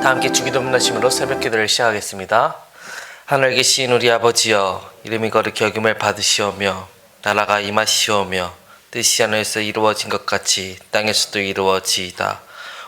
다 함께 주기도문 하심으로 새벽 기도를 시작하겠습니다. 하늘 계신 우리 아버지여, 이름이 거룩히 여김을 받으시오며 나라가 임하시오며 뜻이 하늘에서 이루어진 것 같이 땅에서도 이루어지이다.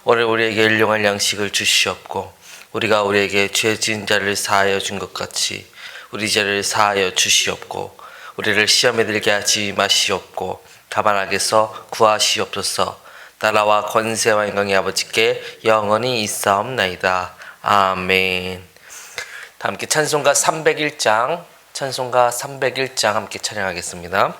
오늘 우리에게 일용할 양식을 주시옵고 우리가 우리에게 죄 지은 자를 사하여 준 것 같이 우리 죄를 사하여 주시옵고 우리를 시험에 들게 하지 마시옵고 다만 악에서 구하시옵소서. 나라와 권세와 영광이 아버지께 영원히 있사옵나이다. 아멘. 다 함께 찬송가 301장 함께 찬양하겠습니다.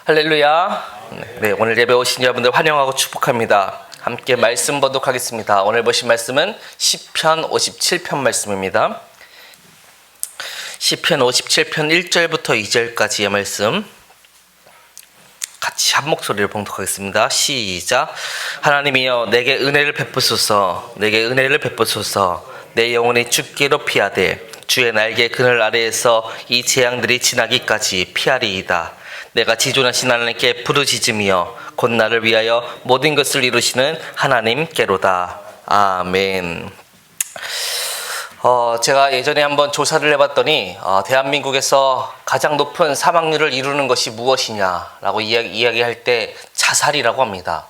할렐루야. 네, 오늘 예배 오신 여러분들 환영하고 축복합니다. 함께 말씀 보도록하겠습니다. 오늘 보신 말씀은 시편 57편 말씀입니다. 시편 57편 1절부터 2절까지의 말씀 같이 한 목소리를 봉독하겠습니다. 시작. 하나님이여 내게 은혜를 베푸소서. 내게 은혜를 베푸소서. 내 영혼이 죽기로 피하되 주의 날개 그늘 아래에서 이 재앙들이 지나기까지 피하리이다. 내가 지존하신 하나님께 부르짖으며 곧 나를 위하여 모든 것을 이루시는 하나님께로다. 아멘. 제가 예전에 한번 조사를 해봤더니 대한민국에서 가장 높은 사망률을 이루는 것이 무엇이냐라고 이야기할 때 자살이라고 합니다.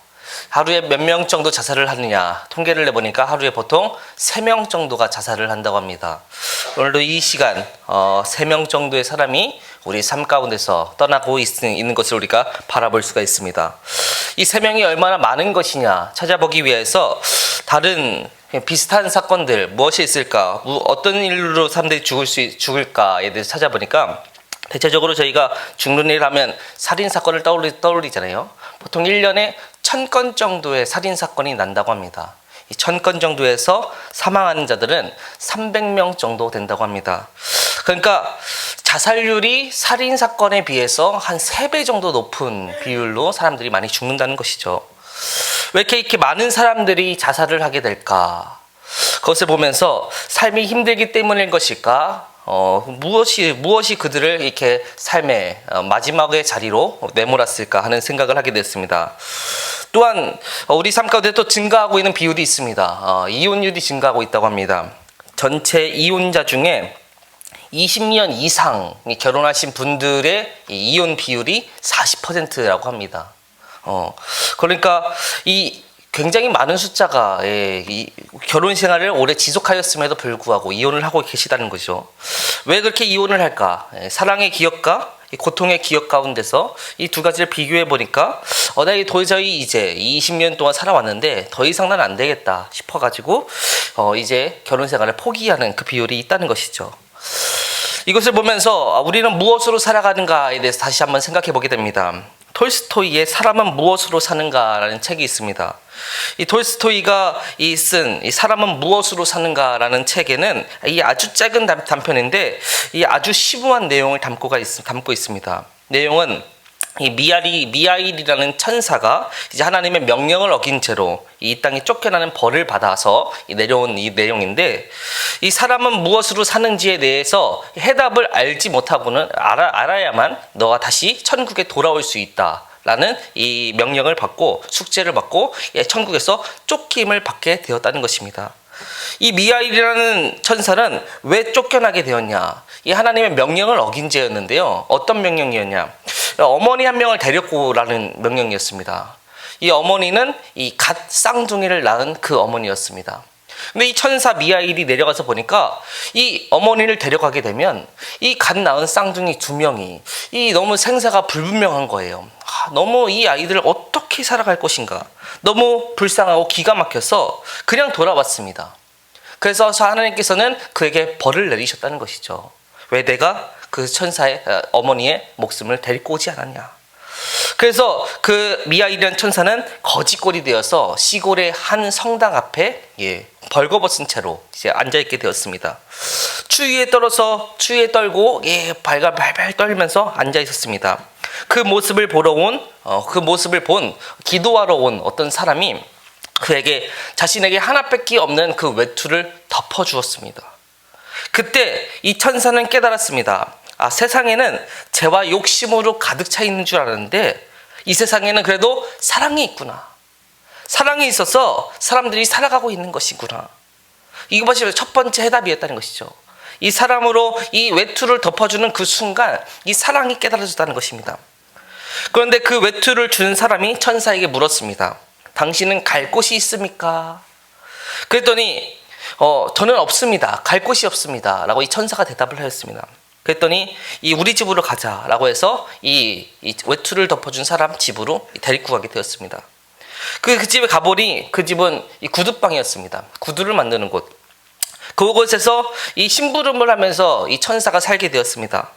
하루에 몇 명 정도 자살을 하느냐 통계를 내보니까 하루에 보통 3명 정도가 자살을 한다고 합니다. 오늘도 이 시간 3명 정도의 사람이 우리 삶 가운데서 떠나고 있는 것을 우리가 바라볼 수가 있습니다. 이 3명이 얼마나 많은 것이냐 찾아보기 위해서 다른 비슷한 사건들 무엇이 있을까, 어떤 일로 사람들이 죽을까에 대해서 찾아보니까 대체적으로 저희가 죽는 일 하면 살인사건을 떠올리잖아요. 보통 1년에 1000건 정도의 살인사건이 난다고 합니다. 이 1000건 정도에서 사망하는 자들은 300명 정도 된다고 합니다. 그러니까 자살률이 살인 사건에 비해서 한 3배 정도 높은 비율로 사람들이 많이 죽는다는 것이죠. 왜 이렇게 많은 사람들이 자살을 하게 될까? 그것을 보면서 삶이 힘들기 때문인 것일까? 무엇이 그들을 이렇게 삶의 마지막의 자리로 내몰았을까 하는 생각을 하게 됐습니다. 또한 우리 삶 가운데 또 증가하고 있는 비율이 있습니다. 이혼율이 증가하고 있다고 합니다. 전체 이혼자 중에 20년 이상 결혼하신 분들의 이혼 비율이 40%라고 합니다. 그러니까 이 굉장히 많은 숫자가 이 결혼 생활을 오래 지속하였음에도 불구하고 이혼을 하고 계시다는 거죠. 왜 그렇게 이혼을 할까? 사랑의 기억과 고통의 기억 가운데서 이 두 가지를 비교해 보니까 나 도저히 이제 20년 동안 살아왔는데 더 이상 난 안 되겠다 싶어가지고 이제 결혼 생활을 포기하는 그 비율이 있다는 것이죠. 이것을 보면서 우리는 무엇으로 살아가는가에 대해서 다시 한번 생각해 보게 됩니다. 톨스토이의 사람은 무엇으로 사는가라는 책이 있습니다. 이 톨스토이가 쓴 이 사람은 무엇으로 사는가라는 책에는 이 아주 작은 단편인데 이 아주 심오한 내용을 담고 있습니다. 내용은 이 미하일이라는 천사가 이제 하나님의 명령을 어긴 채로 이 땅에 쫓겨나는 벌을 받아서 내려온 이 내용인데, 이 사람은 무엇으로 사는지에 대해서 해답을 알지 못하고는 알아야만 너가 다시 천국에 돌아올 수 있다 라는 이 명령을 받고 숙제를 받고 천국에서 쫓김을 받게 되었다는 것입니다. 이 미하일이라는 천사는 왜 쫓겨나게 되었냐? 이 하나님의 명령을 어긴 죄였는데요. 어떤 명령이었냐? 어머니 한 명을 데리고 오라는 명령이었습니다. 이 어머니는 이 갓 쌍둥이를 낳은 그 어머니였습니다. 근데 이 천사 미하일이 내려가서 보니까 이 어머니를 데려가게 되면 이 갓 낳은 쌍둥이 2명이 이 너무 생사가 불분명한 거예요. 너무 이 아이들을 어떻게 살아갈 것인가, 너무 불쌍하고 기가 막혀서 그냥 돌아왔습니다. 그래서 하나님께서는 그에게 벌을 내리셨다는 것이죠. 왜 내가 그 천사의 어머니의 목숨을 데리고 오지 않았냐. 그래서 그 미하일이라는 천사는 거지꼴이 되어서 시골의 한 성당 앞에 벌거벗은 채로 이제 앉아있게 되었습니다. 추위에 떨고 발발 떨면서 앉아있었습니다. 그 모습을 본 기도하러 온 어떤 사람이 그에게 자신에게 하나밖에 없는 그 외투를 덮어주었습니다. 그때 이 천사는 깨달았습니다. 세상에는 죄와 욕심으로 가득 차 있는 줄 알았는데 이 세상에는 그래도 사랑이 있구나. 사랑이 있어서 사람들이 살아가고 있는 것이구나. 이것이 첫 번째 해답이었다는 것이죠. 이 사람으로 이 외투를 덮어주는 그 순간 이 사랑이 깨달아졌다는 것입니다. 그런데 그 외투를 준 사람이 천사에게 물었습니다. 당신은 갈 곳이 있습니까? 그랬더니 저는 없습니다. 갈 곳이 없습니다. 라고 이 천사가 대답을 하였습니다. 그랬더니 우리 집으로 가자라고 해서 이 외투를 덮어준 사람 집으로 데리고 가게 되었습니다. 그 집에 가보니 그 집은 이 구두방이었습니다. 구두를 만드는 곳. 그곳에서 이 심부름을 하면서 이 천사가 살게 되었습니다.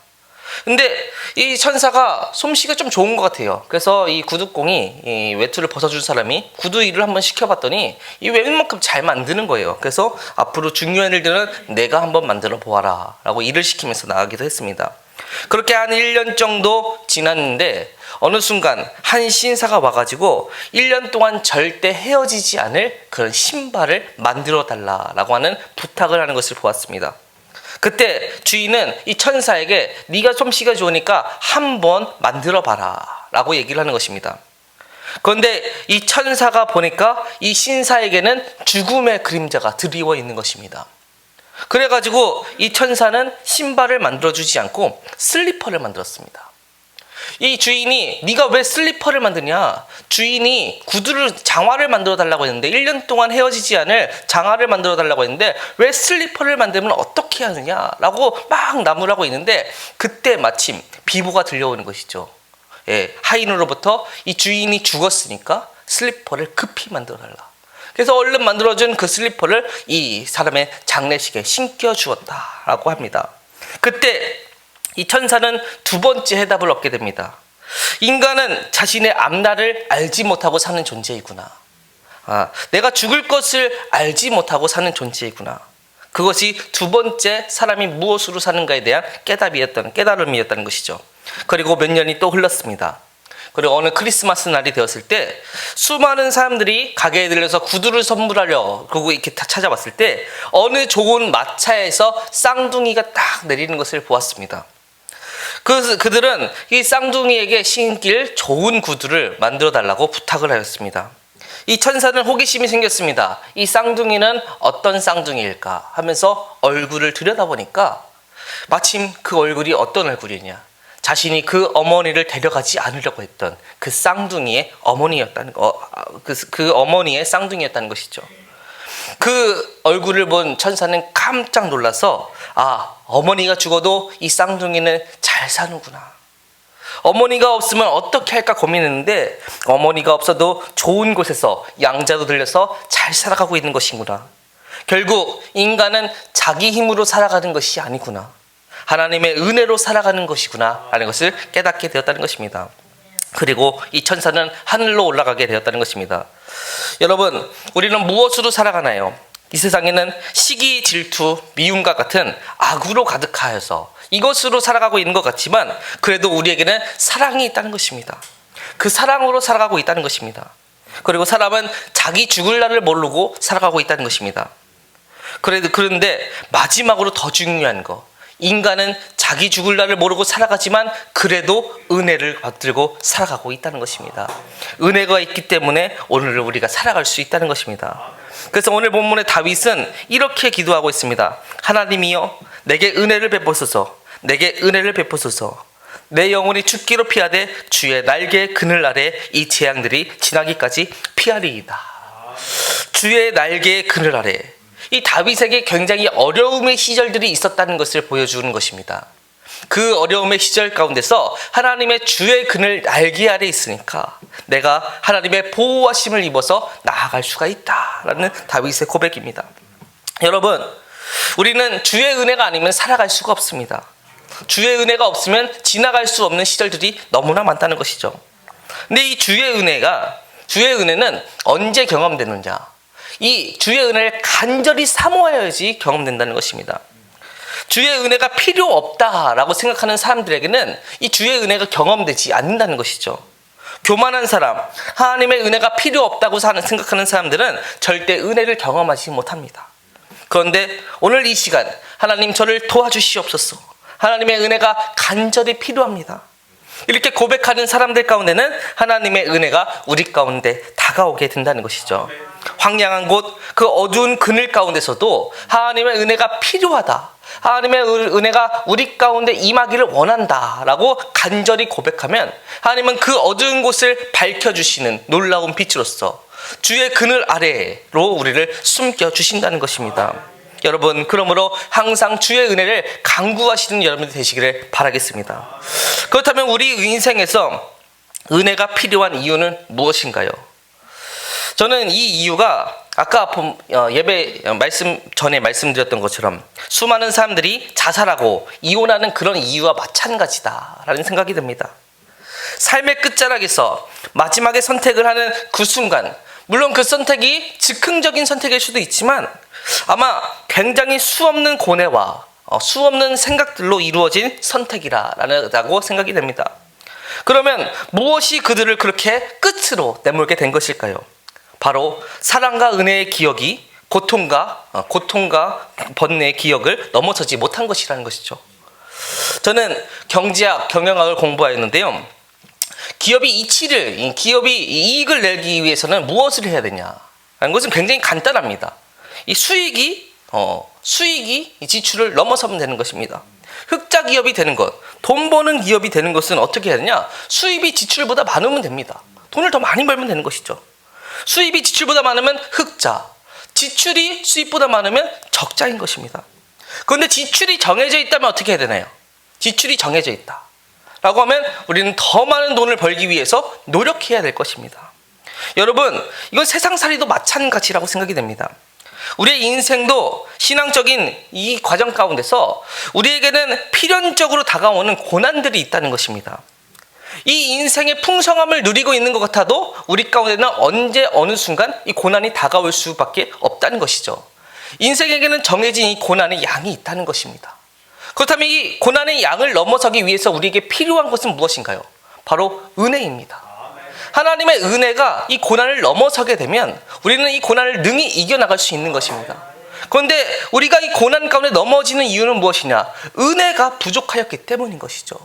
근데 이 천사가 솜씨가 좀 좋은 것 같아요. 그래서 이 구두공이 이 외투를 벗어준 사람이 구두 일을 한번 시켜봤더니 이 웬만큼 잘 만드는 거예요. 그래서 앞으로 중요한 일들은 내가 한번 만들어 보아라 라고 일을 시키면서 나가기도 했습니다. 그렇게 한 1년 정도 지났는데 어느 순간 한 신사가 와가지고 1년 동안 절대 헤어지지 않을 그런 신발을 만들어 달라라고 하는 부탁을 하는 것을 보았습니다. 그때 주인은 이 천사에게 네가 솜씨가 좋으니까 한번 만들어 봐라 라고 얘기를 하는 것입니다. 그런데 이 천사가 보니까 이 신사에게는 죽음의 그림자가 드리워 있는 것입니다. 그래가지고 이 천사는 신발을 만들어주지 않고 슬리퍼를 만들었습니다. 이 주인이 네가 왜 슬리퍼를 만드냐? 주인이 장화를 만들어 달라고 했는데 1년 동안 헤어지지 않을 장화를 만들어 달라고 했는데 왜 슬리퍼를 만들면 어떻게 하느냐? 라고 막 나무라고 있는데 그때 마침 비보가 들려오는 것이죠. 하인으로부터 이 주인이 죽었으니까 슬리퍼를 급히 만들어 달라. 그래서 얼른 만들어준 그 슬리퍼를 이 사람의 장례식에 신겨 주었다라고 합니다. 그때 이 천사는 2번째 해답을 얻게 됩니다. 인간은 자신의 앞날을 알지 못하고 사는 존재이구나. 내가 죽을 것을 알지 못하고 사는 존재이구나. 그것이 두 번째 사람이 무엇으로 사는가에 대한 깨달음이었다는 것이죠. 그리고 몇 년이 또 흘렀습니다. 그리고 어느 크리스마스 날이 되었을 때 수많은 사람들이 가게에 들려서 구두를 선물하려 그리고 이렇게 찾아봤을 때 어느 좋은 마차에서 쌍둥이가 딱 내리는 것을 보았습니다. 그들은 이 쌍둥이에게 신길 좋은 구두를 만들어 달라고 부탁을 하였습니다. 이 천사는 호기심이 생겼습니다. 이 쌍둥이는 어떤 쌍둥이일까 하면서 얼굴을 들여다보니까 마침 그 얼굴이 어떤 얼굴이냐, 자신이 그 어머니를 데려가지 않으려고 했던 그 쌍둥이의 어머니였다는 그 어머니의 쌍둥이였다는 것이죠. 그 얼굴을 본 천사는 깜짝 놀라서 어머니가 죽어도 이 쌍둥이는 잘 사는구나, 어머니가 없으면 어떻게 할까 고민했는데 어머니가 없어도 좋은 곳에서 양자도 들려서 잘 살아가고 있는 것이구나, 결국 인간은 자기 힘으로 살아가는 것이 아니구나, 하나님의 은혜로 살아가는 것이구나 라는 것을 깨닫게 되었다는 것입니다. 그리고 이 천사는 하늘로 올라가게 되었다는 것입니다. 여러분, 우리는 무엇으로 살아가나요? 이 세상에는 시기, 질투, 미움과 같은 악으로 가득하여서 이것으로 살아가고 있는 것 같지만 그래도 우리에게는 사랑이 있다는 것입니다. 그 사랑으로 살아가고 있다는 것입니다. 그리고 사람은 자기 죽을 날을 모르고 살아가고 있다는 것입니다. 그런데 마지막으로 더 중요한 거, 인간은 자기 죽을 날을 모르고 살아가지만 그래도 은혜를 받들고 살아가고 있다는 것입니다. 은혜가 있기 때문에 오늘 우리가 살아갈 수 있다는 것입니다. 그래서 오늘 본문의 다윗은 이렇게 기도하고 있습니다. 하나님이여, 내게 은혜를 베푸소서, 내게 은혜를 베푸소서. 내 영혼이 죽기로 피하되 주의 날개의 그늘 아래 이 재앙들이 지나기까지 피하리이다. 주의 날개의 그늘 아래, 이 다윗에게 굉장히 어려움의 시절들이 있었다는 것을 보여주는 것입니다. 그 어려움의 시절 가운데서 하나님의 주의 그늘 날개 아래 있으니까 내가 하나님의 보호하심을 입어서 나아갈 수가 있다라는 다윗의 고백입니다. 여러분, 우리는 주의 은혜가 아니면 살아갈 수가 없습니다. 주의 은혜가 없으면 지나갈 수 없는 시절들이 너무나 많다는 것이죠. 근데 이 주의 은혜는 언제 경험되느냐? 이 주의 은혜를 간절히 사모해야지 경험된다는 것입니다. 주의 은혜가 필요 없다라고 생각하는 사람들에게는 이 주의 은혜가 경험되지 않는다는 것이죠. 교만한 사람, 하나님의 은혜가 필요 없다고 생각하는 사람들은 절대 은혜를 경험하지 못합니다. 그런데 오늘 이 시간, 하나님 저를 도와주시옵소서, 하나님의 은혜가 간절히 필요합니다, 이렇게 고백하는 사람들 가운데는 하나님의 은혜가 우리 가운데 다가오게 된다는 것이죠. 황량한 곳, 그 어두운 그늘 가운데서도 하나님의 은혜가 필요하다, 하나님의 은혜가 우리 가운데 임하기를 원한다 라고 간절히 고백하면 하나님은 그 어두운 곳을 밝혀주시는 놀라운 빛으로서 주의 그늘 아래로 우리를 숨겨주신다는 것입니다. 여러분, 그러므로 항상 주의 은혜를 간구하시는 여러분들 되시기를 바라겠습니다. 그렇다면 우리 인생에서 은혜가 필요한 이유는 무엇인가요? 저는 이 이유가 아까 예배 전에 말씀드렸던 것처럼 수많은 사람들이 자살하고 이혼하는 그런 이유와 마찬가지다라는 생각이 듭니다. 삶의 끝자락에서 마지막에 선택을 하는 그 순간, 물론 그 선택이 즉흥적인 선택일 수도 있지만 아마 굉장히 수없는 고뇌와 수없는 생각들로 이루어진 선택이라고 생각이 됩니다. 그러면 무엇이 그들을 그렇게 끝으로 내몰게 된 것일까요? 바로 사랑과 은혜의 기억이 고통과 번뇌의 기억을 넘어서지 못한 것이라는 것이죠. 저는 경제학, 경영학을 공부하였는데요. 기업이 이익을 내기 위해서는 무엇을 해야 되냐라는 것은 굉장히 간단합니다. 이 수익이 이 지출을 넘어서면 되는 것입니다. 흑자 기업이 되는 것, 돈 버는 기업이 되는 것은 어떻게 해야 되냐? 수입이 지출보다 많으면 됩니다. 돈을 더 많이 벌면 되는 것이죠. 수입이 지출보다 많으면 흑자, 지출이 수입보다 많으면 적자인 것입니다. 그런데 지출이 정해져 있다면 어떻게 해야 되나요? 지출이 정해져 있다 라고 하면 우리는 더 많은 돈을 벌기 위해서 노력해야 될 것입니다. 여러분, 이건 세상살이도 마찬가지라고 생각이 됩니다. 우리의 인생도 신앙적인 이 과정 가운데서 우리에게는 필연적으로 다가오는 고난들이 있다는 것입니다. 이 인생의 풍성함을 누리고 있는 것 같아도 우리 가운데는 언제 어느 순간 이 고난이 다가올 수밖에 없다는 것이죠. 인생에게는 정해진 이 고난의 양이 있다는 것입니다. 그렇다면 이 고난의 양을 넘어서기 위해서 우리에게 필요한 것은 무엇인가요? 바로 은혜입니다. 하나님의 은혜가 이 고난을 넘어서게 되면 우리는 이 고난을 능히 이겨나갈 수 있는 것입니다. 그런데 우리가 이 고난 가운데 넘어지는 이유는 무엇이냐? 은혜가 부족하였기 때문인 것이죠.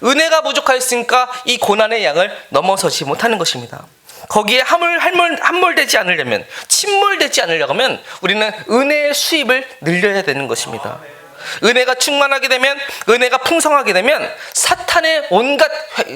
은혜가 부족하였으니까 이 고난의 양을 넘어서지 못하는 것입니다. 거기에 함몰되지 않으려면, 침몰되지 않으려면 우리는 은혜의 수입을 늘려야 되는 것입니다. 은혜가 충만하게 되면, 은혜가 풍성하게 되면 사탄의 온갖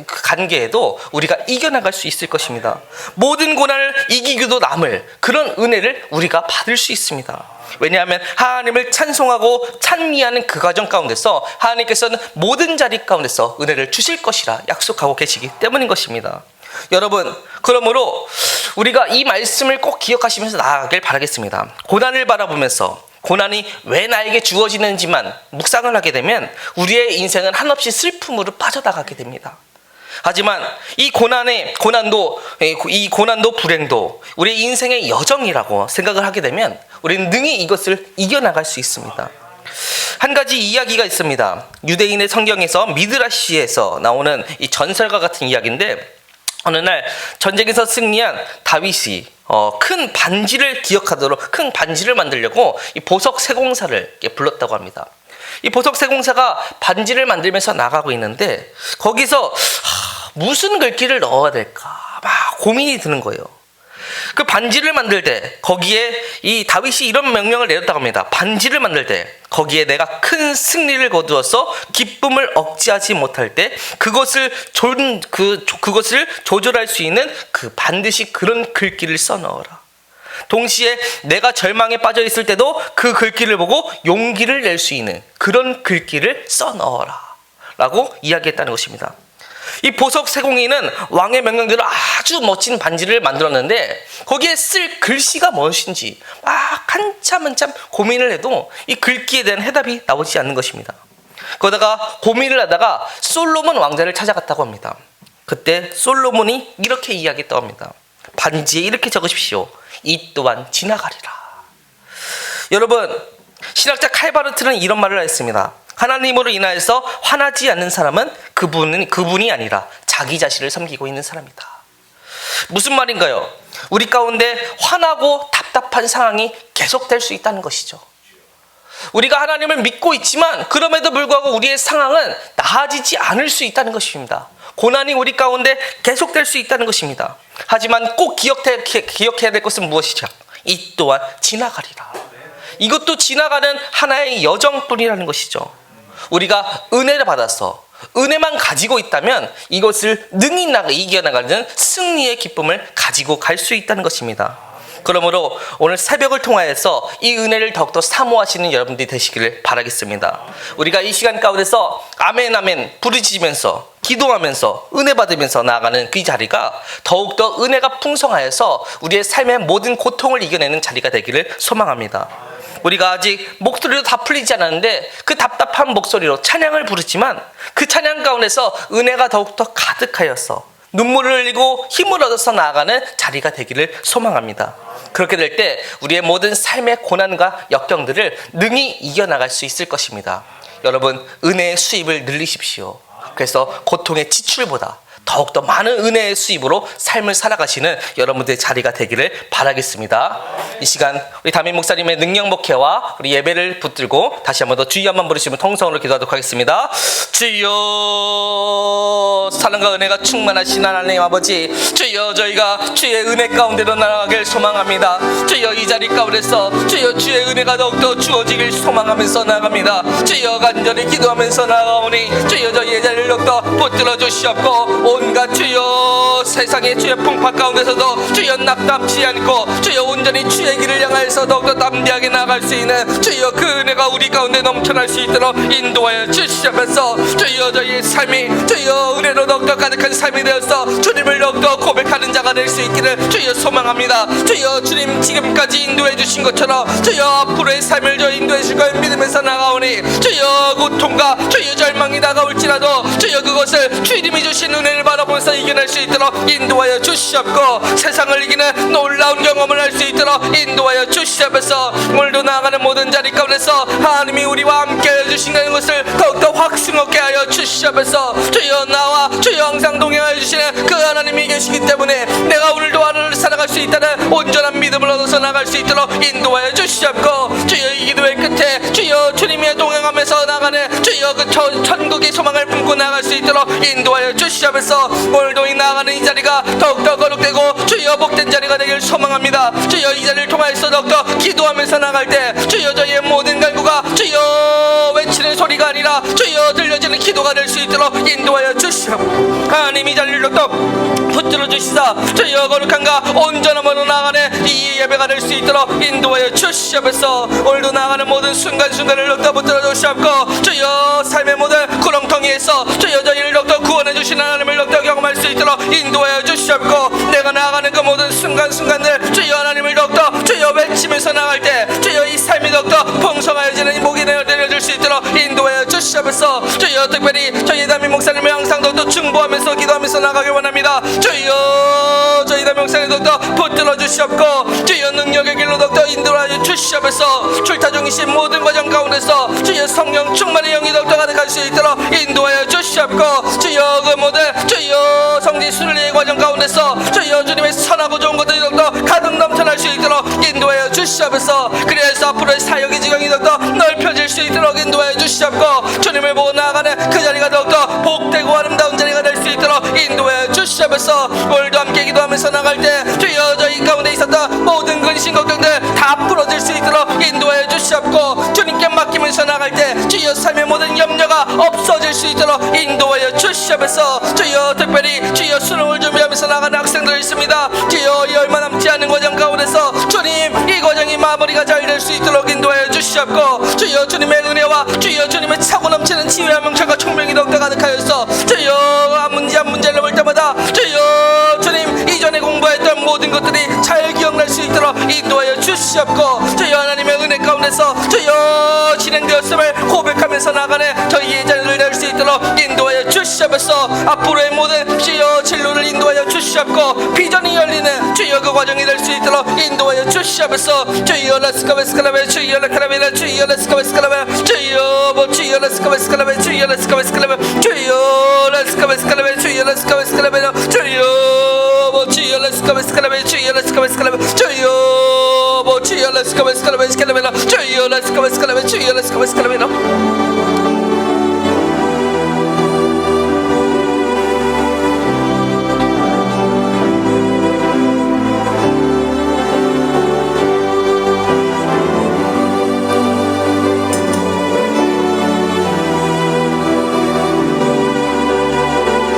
관계에도 우리가 이겨나갈 수 있을 것입니다. 모든 고난을 이기기도 남을 그런 은혜를 우리가 받을 수 있습니다. 왜냐하면 하나님을 찬송하고 찬미하는 그 과정 가운데서 하나님께서는 모든 자리 가운데서 은혜를 주실 것이라 약속하고 계시기 때문인 것입니다. 여러분, 그러므로 우리가 이 말씀을 꼭 기억하시면서 나아가길 바라겠습니다. 고난을 바라보면서 고난이 왜 나에게 주어지는지만 묵상을 하게 되면 우리의 인생은 한없이 슬픔으로 빠져나가게 됩니다. 하지만 이 고난도 불행도 우리 인생의 여정이라고 생각을 하게 되면 우리는 능히 이것을 이겨나갈 수 있습니다. 한 가지 이야기가 있습니다. 유대인의 성경에서 미드라시에서 나오는 이 전설과 같은 이야기인데, 어느 날 전쟁에서 승리한 다윗이 큰 반지를 기억하도록 큰 반지를 만들려고 이 보석 세공사를 불렀다고 합니다. 이 보석 세공사가 반지를 만들면서 나가고 있는데 거기서 무슨 글귀를 넣어야 될까 막 고민이 드는 거예요. 그 반지를 만들 때 거기에 이 다윗이 이런 명령을 내렸다고 합니다. 반지를 만들 때 거기에 내가 큰 승리를 거두어서 기쁨을 억제하지 못할 때 그것을 조절할 수 있는 그 반드시 그런 글귀를 써 넣어라. 동시에 내가 절망에 빠져 있을 때도 그 글귀를 보고 용기를 낼 수 있는 그런 글귀를 써 넣어라 라고 이야기했다는 것입니다. 이 보석 세공이는 왕의 명령대로 아주 멋진 반지를 만들었는데 거기에 쓸 글씨가 무엇인지 막 한참 고민을 해도 이 글귀에 대한 해답이 나오지 않는 것입니다. 그러다가 고민을 하다가 솔로몬 왕자를 찾아갔다고 합니다. 그때 솔로몬이 이렇게 이야기했다고 합니다. 반지에 이렇게 적으십시오. 이 또한 지나가리라. 여러분, 신학자 칼바르트는 이런 말을 했습니다. 하나님으로 인하여서 화나지 않는 사람은 그분이 아니라 자기 자신을 섬기고 있는 사람이다. 무슨 말인가요? 우리 가운데 화나고 답답한 상황이 계속될 수 있다는 것이죠. 우리가 하나님을 믿고 있지만 그럼에도 불구하고 우리의 상황은 나아지지 않을 수 있다는 것입니다. 고난이 우리 가운데 계속될 수 있다는 것입니다. 하지만 꼭 기억해야 될 것은 무엇이죠? 이 또한 지나가리라. 이것도 지나가는 하나의 여정뿐이라는 것이죠. 우리가 은혜를 받아서 은혜만 가지고 있다면 이것을 능히 이겨나가는 승리의 기쁨을 가지고 갈 수 있다는 것입니다. 그러므로 오늘 새벽을 통하여서 이 은혜를 더욱더 사모하시는 여러분들이 되시기를 바라겠습니다. 우리가 이 시간 가운데서 아멘 아멘 부르짖으면서 기도하면서 은혜 받으면서 나아가는 그 자리가 더욱더 은혜가 풍성하여서 우리의 삶의 모든 고통을 이겨내는 자리가 되기를 소망합니다. 우리가 아직 목소리도 다 풀리지 않았는데 그 답답한 목소리로 찬양을 부르지만 그 찬양 가운데서 은혜가 더욱더 가득하여서 눈물을 흘리고 힘을 얻어서 나아가는 자리가 되기를 소망합니다. 그렇게 될 때 우리의 모든 삶의 고난과 역경들을 능히 이겨나갈 수 있을 것입니다. 여러분, 은혜의 수입을 늘리십시오. 그래서 고통의 지출보다 더욱더 많은 은혜의 수입으로 삶을 살아가시는 여러분들의 자리가 되기를 바라겠습니다. 이 시간 우리 담임 목사님의 능력 목회와 우리 예배를 붙들고 다시 한번 더 주여 한번 부르시면 통성으로 기도하도록 하겠습니다. 주여, 사랑과 은혜가 충만하신 하나님 아버지, 주여, 저희가 주의 은혜 가운데로 나아가길 소망합니다. 주여, 이 자리 가운데서 주여 주의 은혜가 더욱더 주어지길 소망하면서 나아갑니다. 주여, 간절히 기도하면서 나아가오니 주여, 저희의 자리를 더욱더 붙들어 주시옵고 온갖 주여 세상의 주의 풍파 가운데서도 주여 낙담치 않고 주여 온전히 주의 길을 향하여서 더욱더 담대하게 나아갈 수 있는 주여 그 은혜가 우리 가운데 넘쳐날 수 있도록 인도하여 주시면서 주여 저희의 삶이 주여 은혜로 더욱더 가득한 삶이 되어서 주님을 더욱더 고백하는 자가 될 수 있기를 주여 소망합니다. 주여, 주님 지금까지 인도해 주신 것처럼 주여 앞으로의 삶을 저 인도해 주실 걸 믿으면서 나가오니 주여 고통과 주여 절망이 다가올지라도 주여 그것을 주님이 주신 은혜를 바라보면서 이겨낼 수 있도록 인도하여 주시옵고 세상을 이기는 놀라운 경험을 할 수 있도록 인도하여 주시옵소서. 오늘도 나아가는 모든 자리 가운데서 하나님이 우리와 함께 해주신다는 것을 더욱더 확증하게 하여 주시옵소서. 주여 나와 주여 항상 동행하여 주시는 그 하나님이 계시기 때문에 내가 오늘도 하루를 살아갈 수 있다는 온전한 믿음을 얻어서 나갈 수 있도록 인도하여 주시옵고 주여 이 기도의 끝에 주여 주님의 동행하면서 나가는 주여 그 천국의 소망을 품고 나갈 수 있도록 인도하여 주시옵소서. 오늘도 이 나아가는 이 자리가 더욱더 거룩되고 주여 복된 자리가 되길 소망합니다. 주여 이 자리를 통하여서 더욱더 기도하면서 나갈 때 주여 저희의 모든 간구가 주여 외치는 소리가 아니라 주여 들려지는 기도가 될 수 있도록 인도하여 주시옵소서. 하나님 이 자리를 더욱더 붙들어 주시사 주여 거룩함과 온전함으로 나아가는 이 예배가 될 수 있도록 인도하여 주시옵소서. 오늘도 나아가는 모든 순간순간을 더욱더 붙들어 주시옵고 주여 삶의 모든 구렁텅이에서 주여 저희를 더욱더 구원해 주시는 하나님을 더욱더 경험할 수 있도록 인도하여 주시옵고 내가 나아가는 그 모든 순간순간들 주여 하나님을 더욱더 주여 외치면서 나갈 때 주여 이 삶이 더욱더 풍성하여지는 이 목이 내려줄 수 있도록 인도하여 주시옵소서. 주여 특별히 저희 담임 목사님을 항상 더욱더 중보하면서 기도하면서 나가길 원합니다. 주여 저희 담임 목사님 더욱더 붙들어 주시옵고 주여 능력의 길로 더욱더 인도하여 주시옵소서. 출타 중이신 모든 과정 가운데서 주여 성령 충만의 영이 더욱더 가득할 수 있도록 인도하여 주시옵고 주여 그 모든 주여 성지 순례의 과정 가운데서 주여 주님의 선하고 좋은 것들이 더욱더 가득 넘쳐날 수 있도록 인도하여 주시옵소서. 그래서 앞으로의 사역의 지경이 더욱더 넓혀질 수 있도록 인도하여 주시옵고 주님을 보고 나아가는 그 자리가 더욱더 복되고 아름다운 자리가 될 수 있도록 인도하여 주시옵소서. 오늘도 함께 기도하면서 나갈 때 주여 저희 가운데 있었던 모든 근심 걱정들 다 풀어질 수 있도록 인도하여 주시옵고 주님께 맡기면서 나갈 때 주여 삶의 모든 염려가 없어질 수 있도록 인도하여 주시옵소서. 주여 특별히 주여 수능을 준비하면서 나가는 학생들 있습니다. 주여 이 얼마 남지 않은 과정 가운데서 주님 이 과정이 마무리가 잘 될 수 있도록 인도하여 주시옵고 주여 주님의 은혜와 주여 주님의 차고 넘치는 지혜와 명철과 총명이 더욱더 가득하여서 주여 한 문제 한 문제를 볼 때마다 주여 주님 이전에 공부했던 모든 것들이 잘 기억날 수 있도록 인도하여 주시옵고 주여 하나님의 은혜 가운데서 주여 진행되었음을 고백하면서 나가는 저희의 자리를 낼 수 있도록 인도하여 주시옵소서. 앞으로의 모든 주여 진로를 인도하여 주시옵고 비전이 열리는 주여 그 과정이 될 수 있도록 인도하여 주시옵소서. 주여 라스카베스카라베 주여 라카라베라 주여 라스카베스카라베 주여 뭐 주여 라스카베스카라베 주여 라스카베스카라베 주여 라스카베스카라베 주여 라스카베스카라베 주여 뭐 주여 라스카베스카라베 주여 라스카베스카라베 주여 뭐 주여 라스카베스카라베 주여 라스카베스카라베 주여 라스카베스카라베